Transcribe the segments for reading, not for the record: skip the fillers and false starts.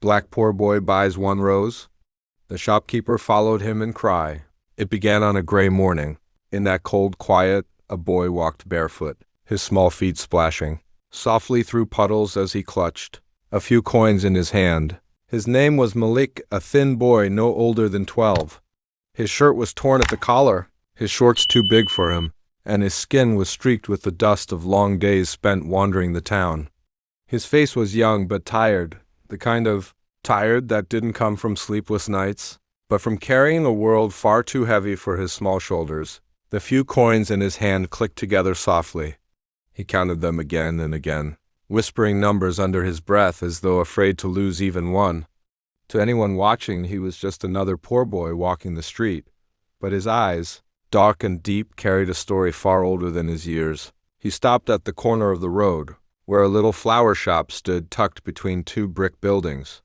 Black poor boy buys 1 rose. The shopkeeper followed him in cry. It began on a gray morning. In that cold quiet, a boy walked barefoot, his small feet splashing softly through puddles as he clutched a few coins in his hand. His name was Malik, a thin boy no older than 12. His shirt was torn at the collar, his shorts too big for him, and his skin was streaked with the dust of long days spent wandering the town. His face was young but tired, the kind of tired that didn't come from sleepless nights, but from carrying a world far too heavy for his small shoulders. The few coins in his hand clicked together softly. He counted them again and again, whispering numbers under his breath as though afraid to lose even one. To anyone watching, he was just another poor boy walking the street, but his eyes, dark and deep, carried a story far older than his years. He stopped at the corner of the road, where a little flower shop stood tucked between 2 brick buildings.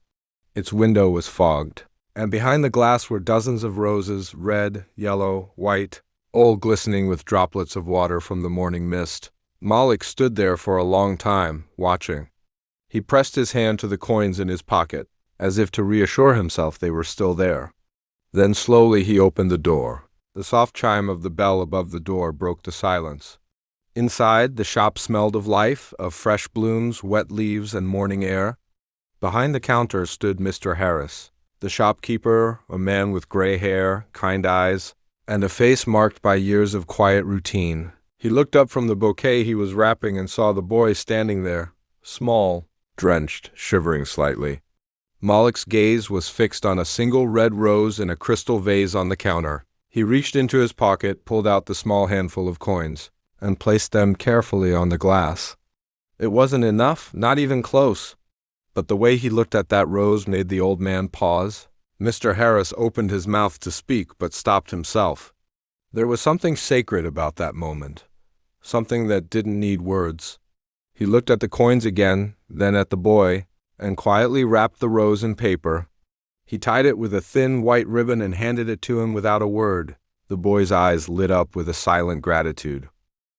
Its window was fogged, and behind the glass were dozens of roses, red, yellow, white, all glistening with droplets of water from the morning mist. Malik stood there for a long time, watching. He pressed his hand to the coins in his pocket, as if to reassure himself they were still there. Then slowly he opened the door. The soft chime of the bell above the door broke the silence. Inside, the shop smelled of life, of fresh blooms, wet leaves, and morning air. Behind the counter stood Mr. Harris, the shopkeeper, a man with gray hair, kind eyes, and a face marked by years of quiet routine. He looked up from the bouquet he was wrapping and saw the boy standing there, small, drenched, shivering slightly. Malik's gaze was fixed on a single red rose in a crystal vase on the counter. He reached into his pocket, pulled out the small handful of coins, and placed them carefully on the glass. It wasn't enough, not even close. But the way he looked at that rose made the old man pause. Mr. Harris opened his mouth to speak, but stopped himself. There was something sacred about that moment, something that didn't need words. He looked at the coins again, then at the boy, and quietly wrapped the rose in paper. He tied it with a thin white ribbon and handed it to him without a word. The boy's eyes lit up with a silent gratitude.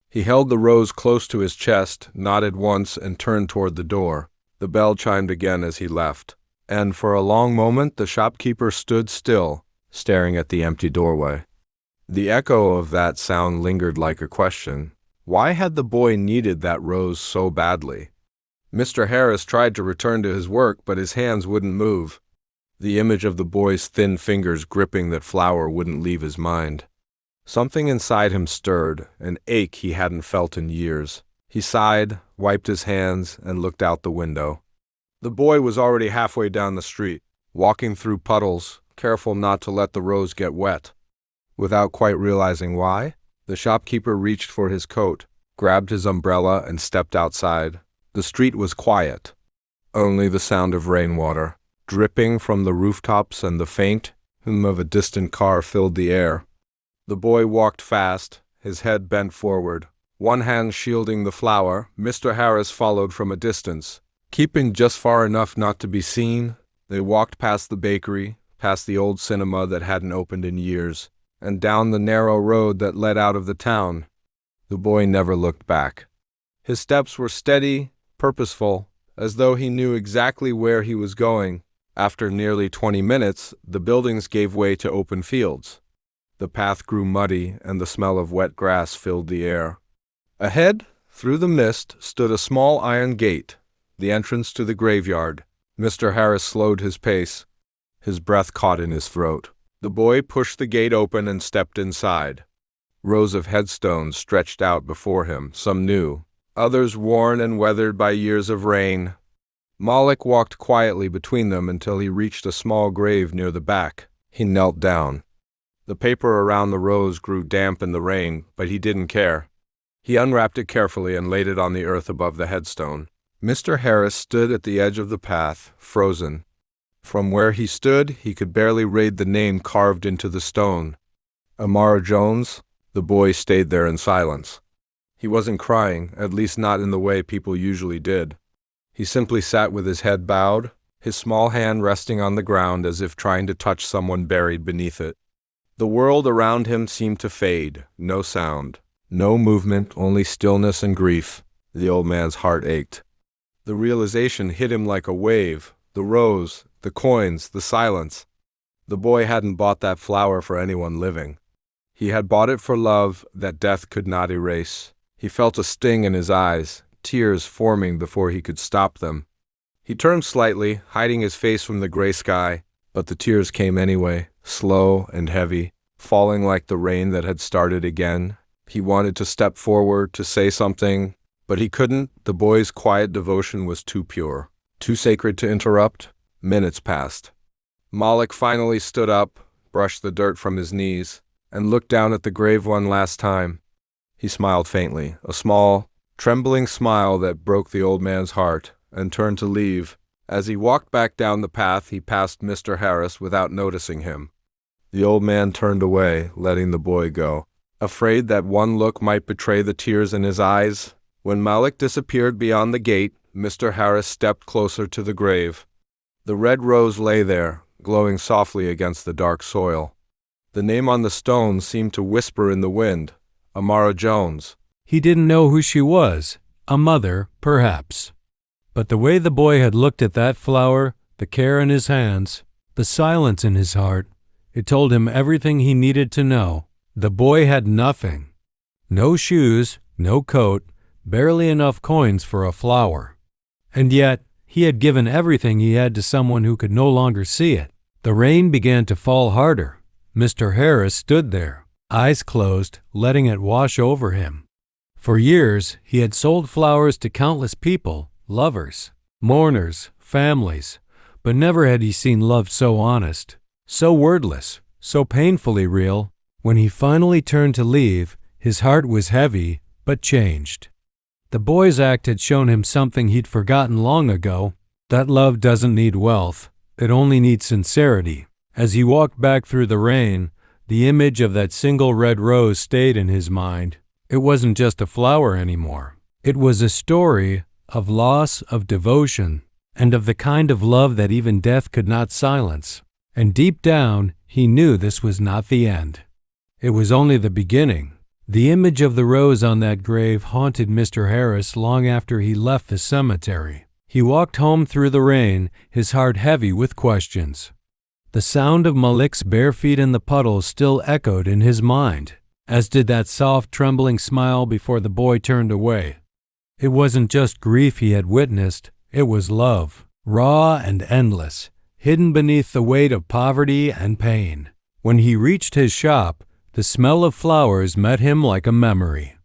He held the rose close to his chest, nodded once, and turned toward the door. The bell chimed again as he left, and for a long moment the shopkeeper stood still, staring at the empty doorway. The echo of that sound lingered like a question. Why had the boy needed that rose so badly? Mr. Harris tried to return to his work, but his hands wouldn't move. The image of the boy's thin fingers gripping that flower wouldn't leave his mind. Something inside him stirred, an ache he hadn't felt in years. He sighed, wiped his hands, and looked out the window. The boy was already halfway down the street, walking through puddles, careful not to let the rose get wet. Without quite realizing why, the shopkeeper reached for his coat, grabbed his umbrella, and stepped outside. The street was quiet. Only the sound of rainwater, dripping from the rooftops, and the faint hum of a distant car filled the air. The boy walked fast, his head bent forward, one hand shielding the flower. Mr. Harris followed from a distance, keeping just far enough not to be seen. They walked past the bakery, past the old cinema that hadn't opened in years, and down the narrow road that led out of the town. The boy never looked back. His steps were steady, purposeful, as though he knew exactly where he was going. After nearly 20 minutes, the buildings gave way to open fields. The path grew muddy, and the smell of wet grass filled the air. Ahead, through the mist, stood a small iron gate, the entrance to the graveyard. Mr. Harris slowed his pace. His breath caught in his throat. The boy pushed the gate open and stepped inside. Rows of headstones stretched out before him, some new, others worn and weathered by years of rain. Malik walked quietly between them until he reached a small grave near the back. He knelt down. The paper around the rose grew damp in the rain, but he didn't care. He unwrapped it carefully and laid it on the earth above the headstone. Mr. Harris stood at the edge of the path, frozen. From where he stood, he could barely read the name carved into the stone. Amara Jones. The boy stayed there in silence. He wasn't crying, at least not in the way people usually did. He simply sat with his head bowed, his small hand resting on the ground as if trying to touch someone buried beneath it. The world around him seemed to fade, no sound, no movement, only stillness and grief. The old man's heart ached. The realization hit him like a wave. The rose, the coins, the silence. The boy hadn't bought that flower for anyone living. He had bought it for love that death could not erase. He felt a sting in his eyes, tears forming before he could stop them. He turned slightly, hiding his face from the gray sky, but the tears came anyway, slow and heavy, falling like the rain that had started again. He wanted to step forward, to say something, but he couldn't. The boy's quiet devotion was too pure, too sacred to interrupt. Minutes passed. Malik finally stood up, brushed the dirt from his knees, and looked down at the grave one last time. He smiled faintly, a small, trembling smile that broke the old man's heart, and turned to leave. As he walked back down the path, he passed Mr. Harris without noticing him. The old man turned away, letting the boy go, afraid that one look might betray the tears in his eyes. When Malik disappeared beyond the gate, Mr. Harris stepped closer to the grave. The red rose lay there, glowing softly against the dark soil. The name on the stone seemed to whisper in the wind, Amara Jones. He didn't know who she was, a mother, perhaps. But the way the boy had looked at that flower, the care in his hands, the silence in his heart, it told him everything he needed to know. The boy had nothing. No shoes, no coat, barely enough coins for a flower. And yet, he had given everything he had to someone who could no longer see it. The rain began to fall harder. Mr. Harris stood there, eyes closed, letting it wash over him. For years, he had sold flowers to countless people, lovers, mourners, families, but never had he seen love so honest, so wordless, so painfully real. When he finally turned to leave, his heart was heavy, but changed. The boy's act had shown him something he'd forgotten long ago, that love doesn't need wealth, it only needs sincerity. As he walked back through the rain, the image of that single red rose stayed in his mind. It wasn't just a flower anymore. It was a story of loss, of devotion, and of the kind of love that even death could not silence. And deep down, he knew this was not the end. It was only the beginning. The image of the rose on that grave haunted Mr. Harris long after he left the cemetery. He walked home through the rain, his heart heavy with questions. The sound of Malik's bare feet in the puddles still echoed in his mind, as did that soft, trembling smile before the boy turned away. It wasn't just grief he had witnessed, it was love, raw and endless, hidden beneath the weight of poverty and pain. When he reached his shop, the smell of flowers met him like a memory.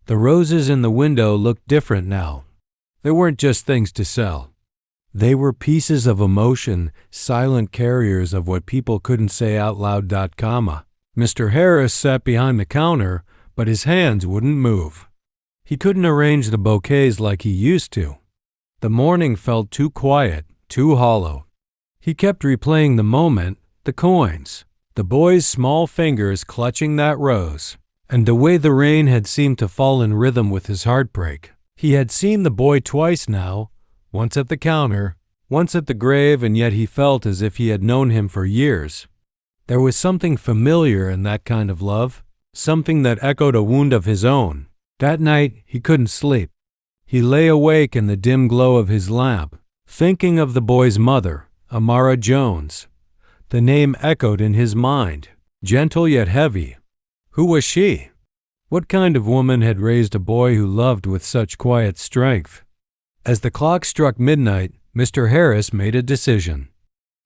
The roses in the window looked different now. They weren't just things to sell. They were pieces of emotion, silent carriers of what people couldn't say out loud. Mr. Harris sat behind the counter, but his hands wouldn't move. He couldn't arrange the bouquets like he used to. The morning felt too quiet, too hollow. He kept replaying the moment, the coins, the boy's small fingers clutching that rose, and the way the rain had seemed to fall in rhythm with his heartbreak. He had seen the boy twice now, once at the counter, once at the grave, and yet he felt as if he had known him for years. There was something familiar in that kind of love, something that echoed a wound of his own. That night, he couldn't sleep. He lay awake in the dim glow of his lamp, thinking of the boy's mother, Amara Jones. The name echoed in his mind, gentle yet heavy. Who was she? What kind of woman had raised a boy who loved with such quiet strength? As the clock struck midnight, Mr. Harris made a decision.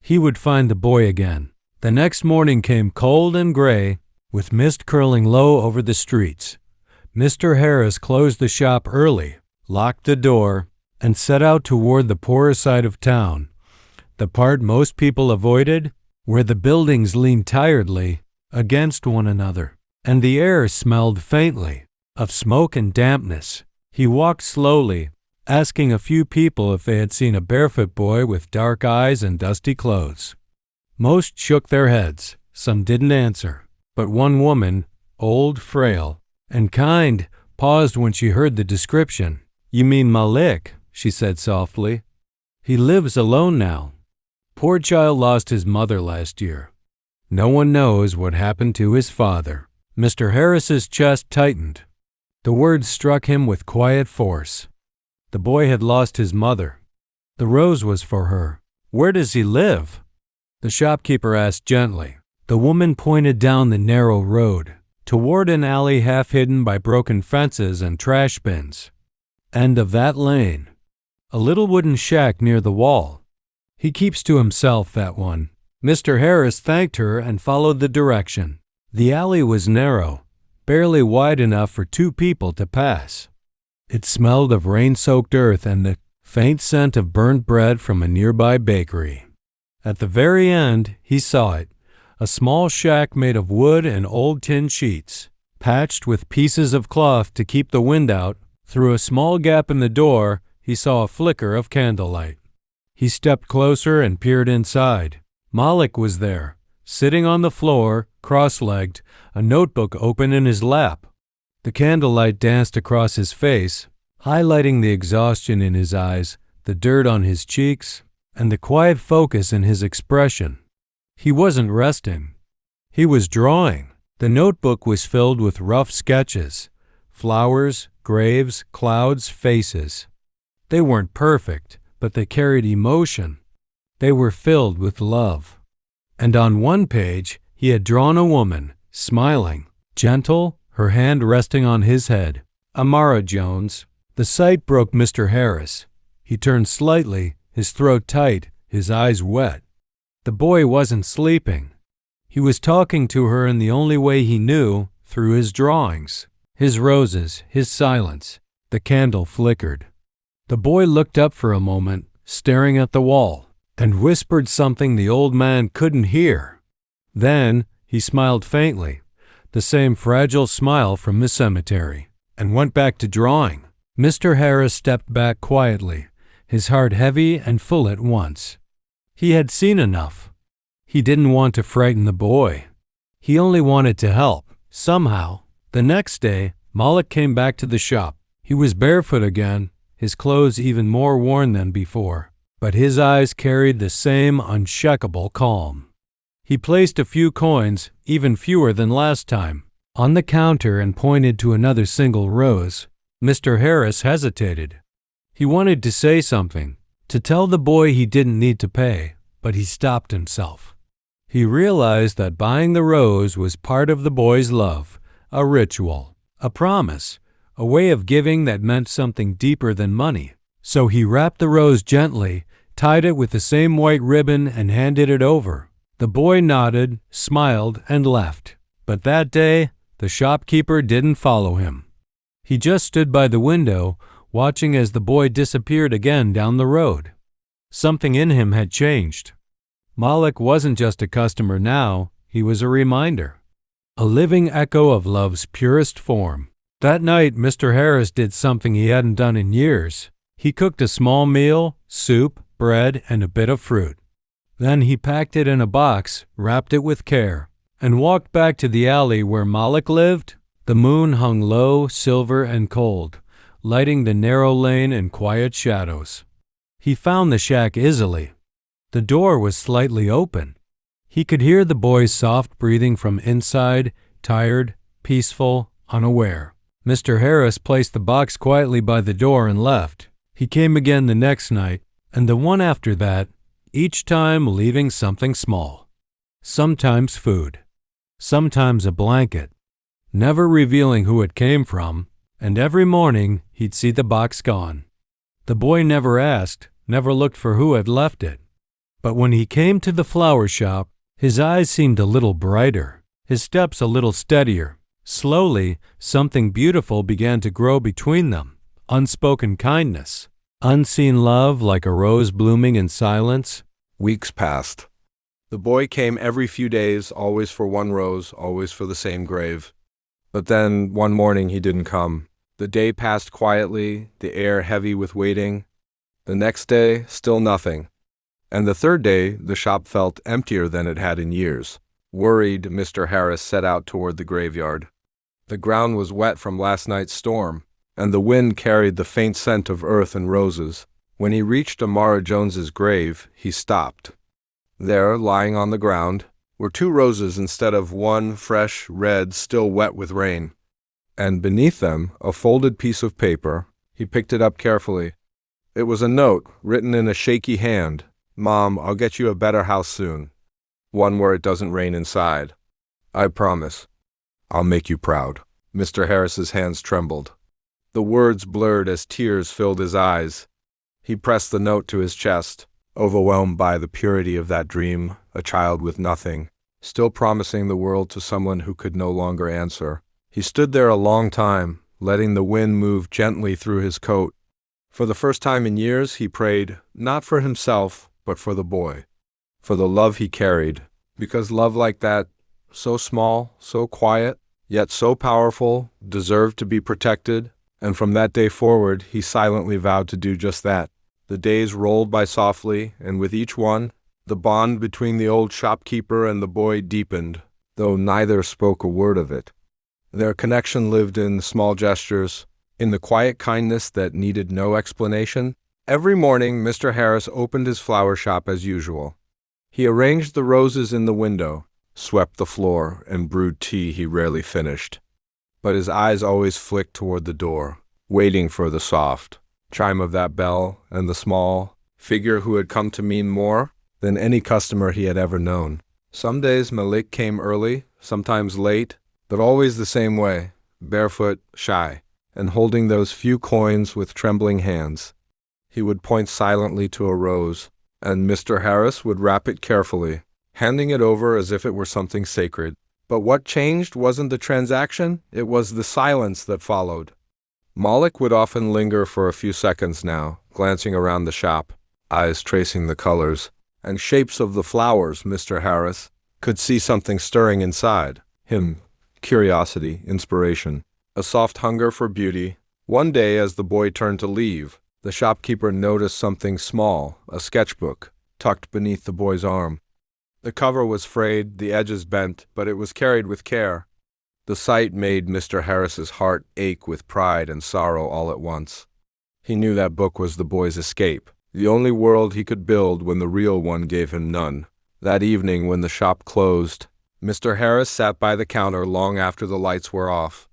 He would find the boy again. The next morning came cold and gray, with mist curling low over the streets. Mr. Harris closed the shop early, locked the door, and set out toward the poorer side of town, the part most people avoided, where the buildings leaned tiredly against one another, and the air smelled faintly of smoke and dampness. He walked slowly, asking a few people if they had seen a barefoot boy with dark eyes and dusty clothes. Most shook their heads, some didn't answer, but one woman, old, frail, and kind, paused when she heard the description. "You mean Malik," she said softly. "He lives alone now. Poor child lost his mother last year. No one knows what happened to his father." Mr. Harris's chest tightened. The words struck him with quiet force. The boy had lost his mother. The rose was for her. Where does he live?" The shopkeeper asked gently. The woman pointed down the narrow road, toward an alley half hidden by broken fences and trash bins. "End of that lane. A little wooden shack near the wall. He keeps to himself, that one." Mr. Harris thanked her and followed the direction. The alley was narrow, barely wide enough for two people to pass. It smelled of rain-soaked earth and the faint scent of burnt bread from a nearby bakery. At the very end, he saw it, a small shack made of wood and old tin sheets, patched with pieces of cloth to keep the wind out. Through a small gap in the door, he saw a flicker of candlelight. He stepped closer and peered inside. Malik was there, sitting on the floor, cross-legged, a notebook open in his lap. The candlelight danced across his face, highlighting the exhaustion in his eyes, the dirt on his cheeks, and the quiet focus in his expression. He wasn't resting. He was drawing. The notebook was filled with rough sketches, flowers, graves, clouds, faces. They weren't perfect, but they carried emotion. They were filled with love. And on one page, he had drawn a woman, smiling, gentle, her hand resting on his head. Amara Jones. The sight broke Mr. Harris. He turned slightly, his throat tight, his eyes wet. The boy wasn't sleeping. He was talking to her in the only way he knew, through his drawings, his roses, his silence. The candle flickered. The boy looked up for a moment, staring at the wall, and whispered something the old man couldn't hear. Then he smiled faintly, the same fragile smile from the cemetery, and went back to drawing. Mr. Harris stepped back quietly, his heart heavy and full at once. He had seen enough. He didn't want to frighten the boy. He only wanted to help, somehow. The next day, Malik came back to the shop. He was barefoot again, his clothes even more worn than before, but his eyes carried the same unshakable calm. He placed a few coins, even fewer than last time, on the counter and pointed to another single rose. Mr. Harris hesitated. He wanted to say something, to tell the boy he didn't need to pay, but he stopped himself. He realized that buying the rose was part of the boy's love, a ritual, a promise, a way of giving that meant something deeper than money. So he wrapped the rose gently, tied it with the same white ribbon, and handed it over. The boy nodded, smiled, and left. But that day, the shopkeeper didn't follow him. He just stood by the window, watching as the boy disappeared again down the road. Something in him had changed. Malik wasn't just a customer now, he was a reminder. A living echo of love's purest form. That night, Mr. Harris did something he hadn't done in years. He cooked a small meal, soup, bread, and a bit of fruit. Then he packed it in a box, wrapped it with care, and walked back to the alley where Malik lived. The moon hung low, silver, and cold, lighting the narrow lane in quiet shadows. He found the shack easily. The door was slightly open. He could hear the boy's soft breathing from inside, tired, peaceful, unaware. Mr. Harris placed the box quietly by the door and left. He came again the next night, and the one after that, each time leaving something small. Sometimes food, sometimes a blanket, never revealing who it came from, and every morning he'd see the box gone. The boy never asked, never looked for who had left it. But when he came to the flower shop, his eyes seemed a little brighter, his steps a little steadier. Slowly, something beautiful began to grow between them. Unspoken kindness, unseen love like a rose blooming in silence. Weeks passed. The boy came every few days, always for one rose, always for the same grave. But then, one morning, he didn't come. The day passed quietly, the air heavy with waiting. The next day, still nothing. And the third day, the shop felt emptier than it had in years. Worried, Mr. Harris set out toward the graveyard. The ground was wet from last night's storm, and the wind carried the faint scent of earth and roses. When he reached Amara Jones's grave, he stopped. There, lying on the ground, were two roses instead of one fresh, red, still wet with rain. And beneath them, a folded piece of paper. He picked it up carefully. It was a note, written in a shaky hand. Mom, I'll get you a better house soon. One where it doesn't rain inside. I promise. I'll make you proud. Mr. Harris's hands trembled. The words blurred as tears filled his eyes. He pressed the note to his chest, overwhelmed by the purity of that dream, a child with nothing, still promising the world to someone who could no longer answer. He stood there a long time, letting the wind move gently through his coat. For the first time in years, he prayed, not for himself, but for the boy, for the love he carried, because love like that, so small, so quiet, yet so powerful, deserved to be protected, and from that day forward, he silently vowed to do just that. The days rolled by softly, and with each one, the bond between the old shopkeeper and the boy deepened, though neither spoke a word of it. Their connection lived in small gestures, in the quiet kindness that needed no explanation. Every morning, Mr. Harris opened his flower shop as usual. He arranged the roses in the window, swept the floor, and brewed tea he rarely finished. But his eyes always flicked toward the door, waiting for the soft chime of that bell and the small figure who had come to mean more than any customer he had ever known. Some days Malik came early, sometimes late, but always the same way, barefoot, shy, and holding those few coins with trembling hands. He would point silently to a rose, and Mr. Harris would wrap it carefully, handing it over as if it were something sacred. But what changed wasn't the transaction, it was the silence that followed. Malik would often linger for a few seconds now, glancing around the shop, eyes tracing the colors and shapes of the flowers. Mr. Harris could see something stirring inside him, curiosity, inspiration, a soft hunger for beauty. One day, as the boy turned to leave, the shopkeeper noticed something small, a sketchbook, tucked beneath the boy's arm. The cover was frayed, the edges bent, but it was carried with care. The sight made Mr. Harris's heart ache with pride and sorrow all at once. He knew that book was the boy's escape, the only world he could build when the real one gave him none. That evening, when the shop closed, Mr. Harris sat by the counter long after the lights were off.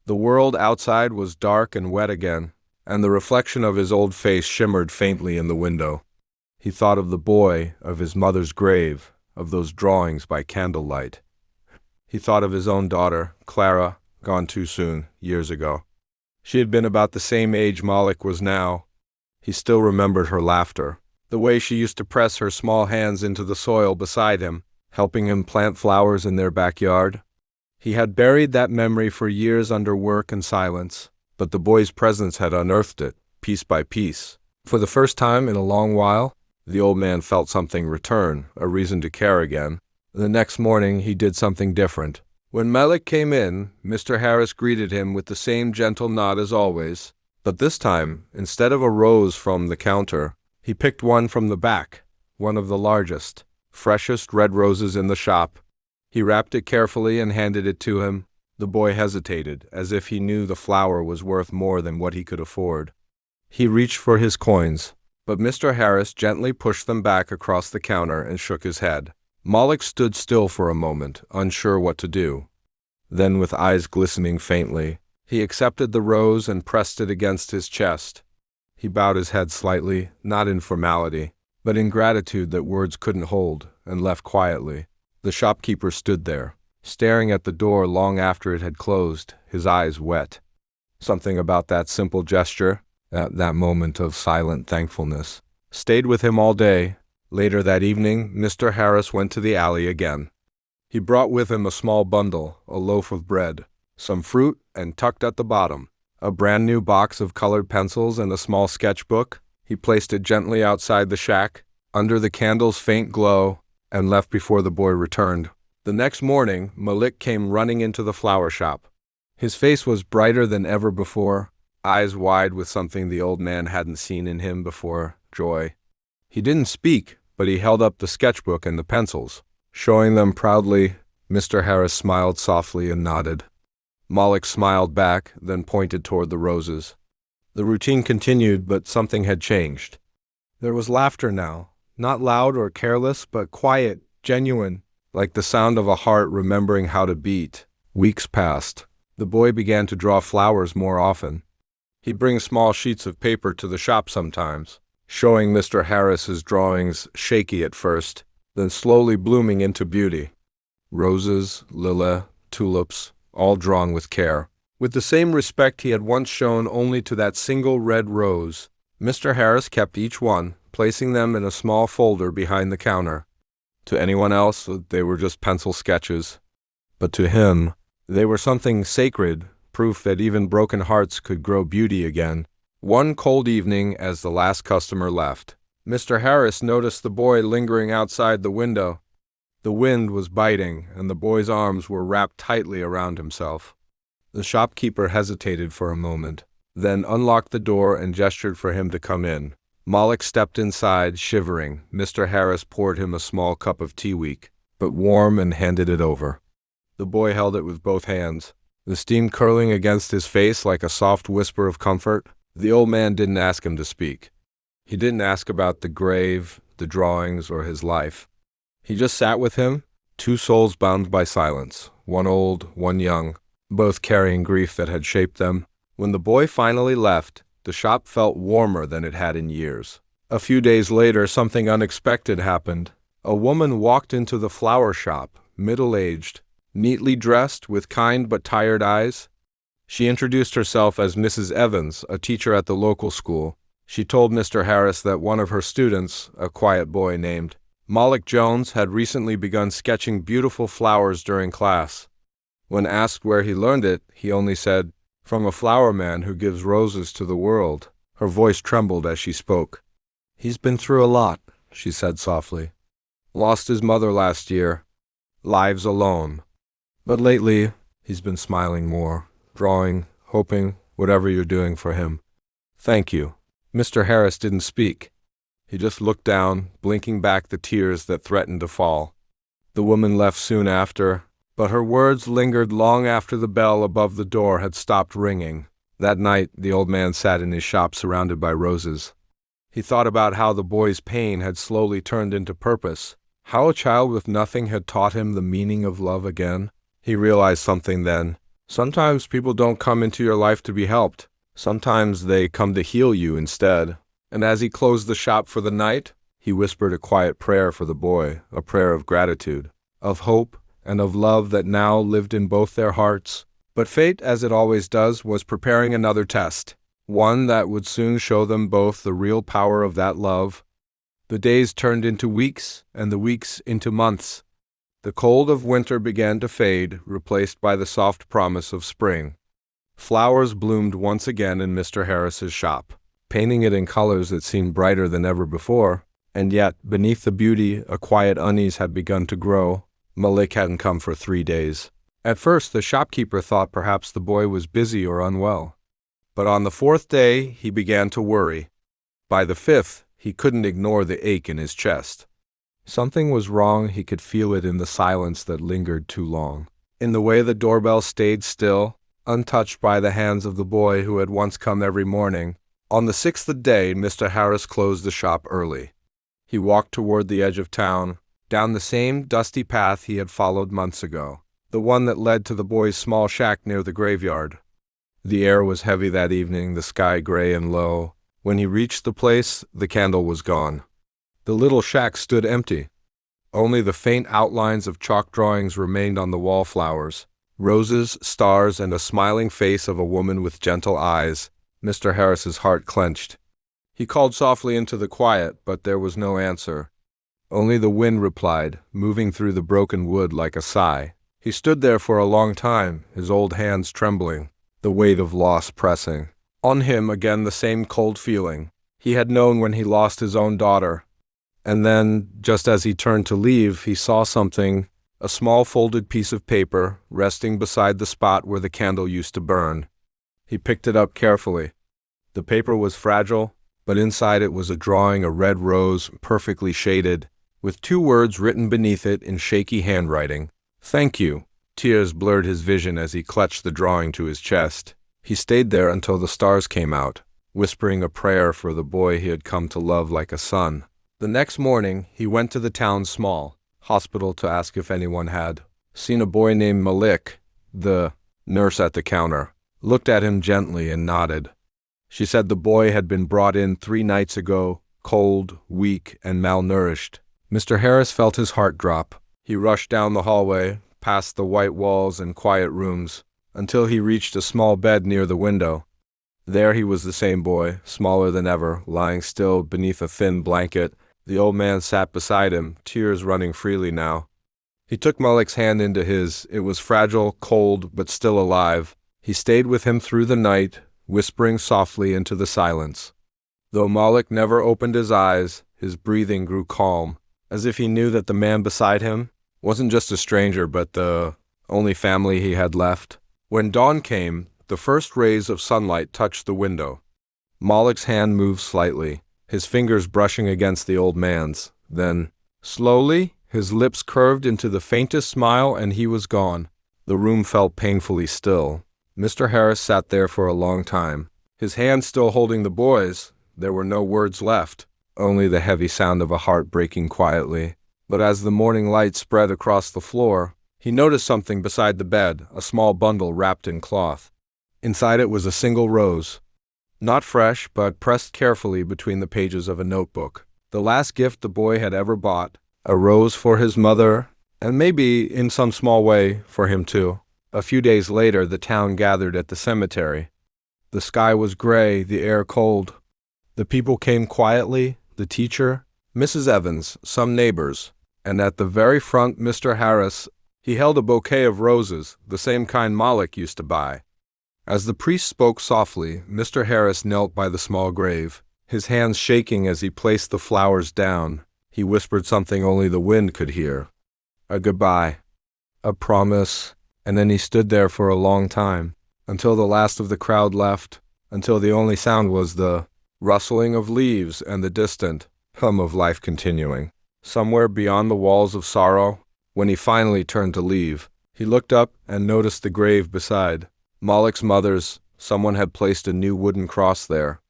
The world outside was dark and wet again, and the reflection of his old face shimmered faintly in the window. He thought of the boy, of his mother's grave, of those drawings by candlelight. He thought of his own daughter, Clara, gone too soon, years ago. She had been about the same age Malik was now. He still remembered her laughter, the way she used to press her small hands into the soil beside him, helping him plant flowers in their backyard. He had buried that memory for years under work and silence, but the boy's presence had unearthed it, piece by piece. For the first time in a long while, the old man felt something return, a reason to care again. The next morning, he did something different. When Malik came in, Mr. Harris greeted him with the same gentle nod as always, but this time, instead of a rose from the counter, he picked one from the back, one of the largest, freshest red roses in the shop. He wrapped it carefully and handed it to him. The boy hesitated, as if he knew the flower was worth more than what he could afford. He reached for his coins, but Mr. Harris gently pushed them back across the counter and shook his head. Malik stood still for a moment, unsure what to do. Then, with eyes glistening faintly, he accepted the rose and pressed it against his chest. He bowed his head slightly, not in formality, but in gratitude that words couldn't hold, and left quietly. The shopkeeper stood there, staring at the door long after it had closed, his eyes wet. Something about that simple gesture, that moment of silent thankfulness, stayed with him all day. Later that evening, Mr. Harris went to the alley again. He brought with him a small bundle, a loaf of bread, some fruit, and tucked at the bottom, a brand new box of colored pencils and a small sketchbook. He placed it gently outside the shack, under the candle's faint glow, and left before the boy returned. The next morning, Malik came running into the flower shop. His face was brighter than ever before, eyes wide with something the old man hadn't seen in him before, joy. He didn't speak, but he held up the sketchbook and the pencils. Showing them proudly, Mr. Harris smiled softly and nodded. Malik smiled back, then pointed toward the roses. The routine continued, but something had changed. There was laughter now, not loud or careless, but quiet, genuine, like the sound of a heart remembering how to beat. Weeks passed. The boy began to draw flowers more often. He'd bring small sheets of paper to the shop sometimes, showing Mr. Harris's drawings shaky at first, then slowly blooming into beauty. Roses, lilac, tulips, all drawn with care. With the same respect he had once shown only to that single red rose, Mr. Harris kept each one, placing them in a small folder behind the counter. To anyone else, they were just pencil sketches. But to him, they were something sacred, proof that even broken hearts could grow beauty again. One cold evening, as the last customer left, Mr. Harris noticed the boy lingering outside the window. The wind was biting, and the boy's arms were wrapped tightly around himself. The shopkeeper hesitated for a moment, then unlocked the door and gestured for him to come in. Malik stepped inside, shivering. Mr. Harris poured him a small cup of tea weak, but warm, and handed it over. The boy held it with both hands, the steam curling against his face like a soft whisper of comfort. The old man didn't ask him to speak. He didn't ask about the grave, the drawings, or his life. He just sat with him, two souls bound by silence, one old, one young, both carrying grief that had shaped them. When the boy finally left, the shop felt warmer than it had in years. A few days later, something unexpected happened. A woman walked into the flower shop, middle-aged, neatly dressed, with kind but tired eyes. She introduced herself as Mrs. Evans, a teacher at the local school. She told Mr. Harris that one of her students, a quiet boy named Malik Jones, had recently begun sketching beautiful flowers during class. When asked where he learned it, he only said, "From a flower man who gives roses to the world." Her voice trembled as she spoke. "He's been through a lot," she said softly. "Lost his mother last year. Lives alone. But lately, he's been smiling more, drawing, hoping, whatever you're doing for him. Thank you." Mr. Harris didn't speak. He just looked down, blinking back the tears that threatened to fall. The woman left soon after, but her words lingered long after the bell above the door had stopped ringing. That night, the old man sat in his shop surrounded by roses. He thought about how the boy's pain had slowly turned into purpose, how a child with nothing had taught him the meaning of love again. He realized something then. Sometimes people don't come into your life to be helped. Sometimes they come to heal you instead. And as he closed the shop for the night, he whispered a quiet prayer for the boy, a prayer of gratitude, of hope, and of love that now lived in both their hearts. But fate, as it always does, was preparing another test, one that would soon show them both the real power of that love. The days turned into weeks, and the weeks into months. The cold of winter began to fade, replaced by the soft promise of spring. Flowers bloomed once again in Mr. Harris's shop, painting it in colors that seemed brighter than ever before. And yet, beneath the beauty, a quiet unease had begun to grow. Malik hadn't come for 3 days. At first, the shopkeeper thought perhaps the boy was busy or unwell. But on the 4th day, he began to worry. By the 5th, he couldn't ignore the ache in his chest. Something was wrong. He could feel it in the silence that lingered too long, in the way the doorbell stayed still, untouched by the hands of the boy who had once come every morning. On the 6th day, Mr. Harris closed the shop early. He walked toward the edge of town, down the same dusty path he had followed months ago, the one that led to the boy's small shack near the graveyard. The air was heavy that evening, the sky gray and low. When he reached the place, the candle was gone. The little shack stood empty. Only the faint outlines of chalk drawings remained on the wallflowers. Roses, stars, and a smiling face of a woman with gentle eyes. Mr. Harris's heart clenched. He called softly into the quiet, but there was no answer. Only the wind replied, moving through the broken wood like a sigh. He stood there for a long time, his old hands trembling, the weight of loss pressing. On him again the same cold feeling he had known when he lost his own daughter. And then, just as he turned to leave, he saw something, a small folded piece of paper, resting beside the spot where the candle used to burn. He picked it up carefully. The paper was fragile, but inside it was a drawing, a red rose, perfectly shaded, with 2 words written beneath it in shaky handwriting. "Thank you." Tears blurred his vision as he clutched the drawing to his chest. He stayed there until the stars came out, whispering a prayer for the boy he had come to love like a son. The next morning, he went to the town's small hospital to ask if anyone had seen a boy named Malik. The nurse at the counter looked at him gently and nodded. She said the boy had been brought in 3 nights ago, cold, weak, and malnourished. Mr. Harris felt his heart drop. He rushed down the hallway, past the white walls and quiet rooms, until he reached a small bed near the window. There he was, the same boy, smaller than ever, lying still beneath a thin blanket. The old man sat beside him, tears running freely now. He took Malik's hand into his. It was fragile, cold, but still alive. He stayed with him through the night, whispering softly into the silence. Though Malik never opened his eyes, his breathing grew calm, as if he knew that the man beside him wasn't just a stranger, but the only family he had left. When dawn came, the first rays of sunlight touched the window. Malik's hand moved slightly, his fingers brushing against the old man's. Then, slowly, his lips curved into the faintest smile, and he was gone. The room felt painfully still. Mr. Harris sat there for a long time, his hand still holding the boy's. There were no words left, only the heavy sound of a heart breaking quietly. But as the morning light spread across the floor, he noticed something beside the bed, a small bundle wrapped in cloth. Inside it was a single rose, not fresh, but pressed carefully between the pages of a notebook. The last gift the boy had ever bought, a rose for his mother, and maybe, in some small way, for him too. A few days later, the town gathered at the cemetery. The sky was gray, the air cold. The people came quietly, the teacher, Mrs. Evans, some neighbors, and at the very front Mr. Harris. He held a bouquet of roses, the same kind Malik used to buy. As the priest spoke softly, Mr. Harris knelt by the small grave, his hands shaking as he placed the flowers down. He whispered something only the wind could hear. A goodbye, a promise, and then he stood there for a long time, until the last of the crowd left, until the only sound was the rustling of leaves and the distant hum of life continuing. Somewhere beyond the walls of sorrow, when he finally turned to leave, he looked up and noticed the grave beside. Malik's mother's. Someone had placed a new wooden cross there.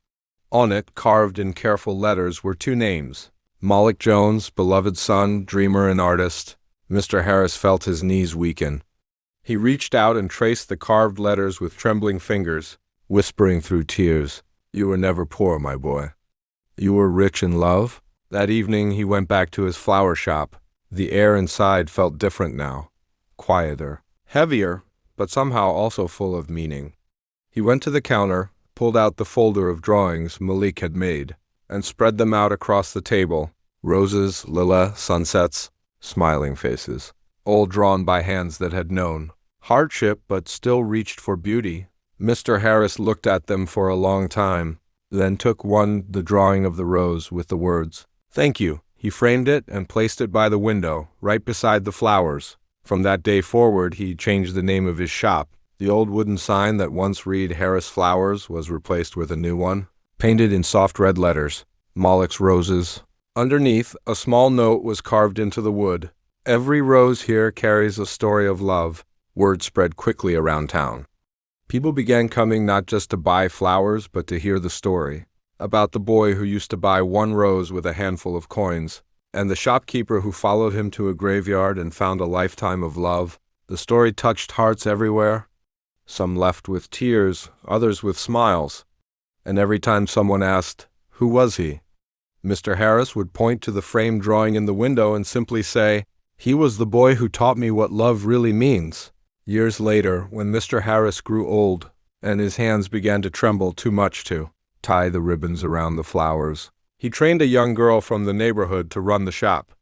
On it, carved in careful letters, were two names: Malik Jones, beloved son, dreamer and artist. Mr. Harris felt his knees weaken. He reached out and traced the carved letters with trembling fingers, whispering through tears, "You were never poor, my boy. You were rich in love." That evening he went back to his flower shop. The air inside felt different now, quieter, heavier, but somehow also full of meaning. He went to the counter, pulled out the folder of drawings Malik had made, and spread them out across the table. Roses, lilac, sunsets, smiling faces, all drawn by hands that had known hardship but still reached for beauty. Mr. Harris looked at them for a long time, then took one, the drawing of the rose, with the words, "Thank you." He framed it and placed it by the window, right beside the flowers. From that day forward, he changed the name of his shop. The old wooden sign that once read Harris Flowers was replaced with a new one, painted in soft red letters, Malik's Roses. Underneath, a small note was carved into the wood. "Every rose here carries a story of love." Word spread quickly around town. People began coming not just to buy flowers, but to hear the story about the boy who used to buy one rose with a handful of coins, and the shopkeeper who followed him to a graveyard and found a lifetime of love. The story touched hearts everywhere. Some left with tears, others with smiles. And every time someone asked, "Who was he?" Mr. Harris would point to the framed drawing in the window and simply say, "He was the boy who taught me what love really means." Years later, when Mr. Harris grew old, and his hands began to tremble too much to tie the ribbons around the flowers, he trained a young girl from the neighborhood to run the shop.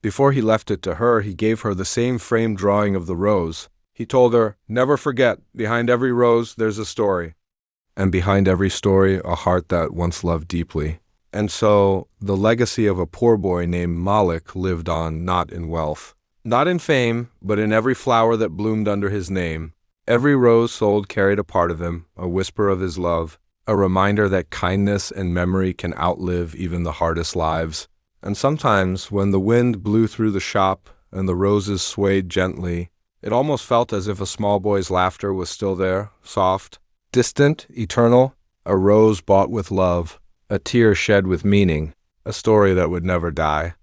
Before he left it to her, he gave her the same framed drawing of the rose. He told her, "Never forget, behind every rose there's a story. And behind every story, a heart that once loved deeply." And so, the legacy of a poor boy named Malik lived on, not in wealth, not in fame, but in every flower that bloomed under his name. Every rose sold carried a part of him, a whisper of his love, a reminder that kindness and memory can outlive even the hardest lives. And sometimes, when the wind blew through the shop and the roses swayed gently, it almost felt as if a small boy's laughter was still there, soft, distant, eternal, a rose bought with love, a tear shed with meaning, a story that would never die.